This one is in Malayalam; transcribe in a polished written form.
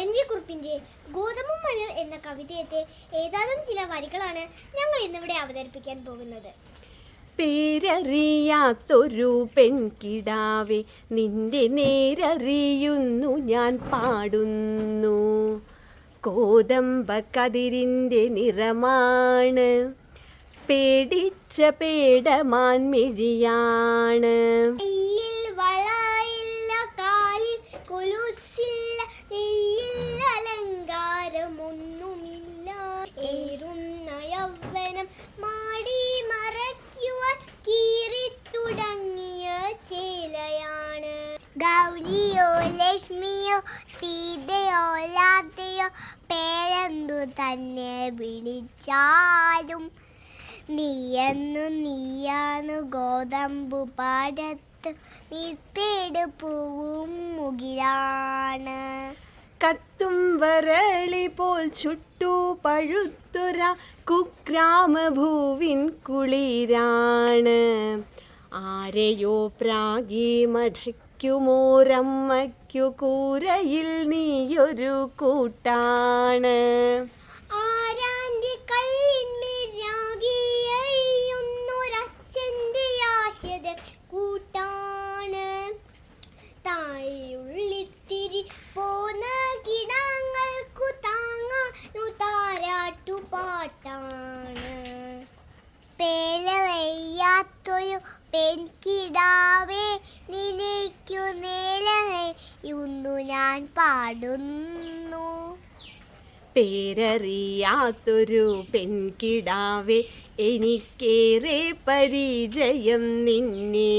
ONV കുറുപ്പിന്റെ ഗോതമ്പും മഴ എന്ന കവിതയത്തെ ഏതാനും ചില വരികളാണ് ഞങ്ങൾ ഇന്നിവിടെ അവതരിപ്പിക്കാൻ പോകുന്നത്. പേരറിയാത്തൊരു പെൺകിടാവെ നിന്റെ നേരറിയുന്നു ഞാൻ പാടുന്നു. കോതമ്പ കതിരിൻ്റെ നിറമാണ്, പേടിച്ച പേടമാൻമിഴിയാണ്. അലങ്കാരമൊന്നുമില്ല, ഏറുന്ന യൗവനം മാടി മറയ്ക്കുവാൻ കീറിത്തുടങ്ങിയ ചേലയാണ്. ഗൗരിയോ ലക്ഷ്മിയോ സീതയോ ലാതയോ പേരെന്തു തന്നെ വിളിച്ചാലും നീയാന്നു ഗോതമ്പു പാടത്ത് നിൽപ്പേട് പൂവും മുകിലാണ്. കത്തും വരളി പോൽ ചുട്ടു പഴുത്തുര കുഗ്രാമഭൂവിൻ കുളിരാണ്. ആരെയോ പ്രാഗി മടയ്ക്കുമോരമ്മയ്ക്കു കൂരയിൽ നീയൊരു കൂട്ടാണ്. ആരാന്റെ കല്ലിന്മേരാകിയൊന്നൊരച്ഛൻ്റെ ആശത കൂട്ടാണ്. തായുള്ളിത്തിരി പോന്ന കിടങ്ങൾക്കു താങ്ങാനു താരാട്ടുപാട്ടാണ്. പേലവയ്യാത്തൊരു പെൺകിടാവേ നിനയ്ക്കു നേലയുന്നു ഞാൻ പാടുന്നു. പേരറിയാത്തൊരു പെൺകിടാവെ എനിക്കേറെ പരിചയം നിന്നെ.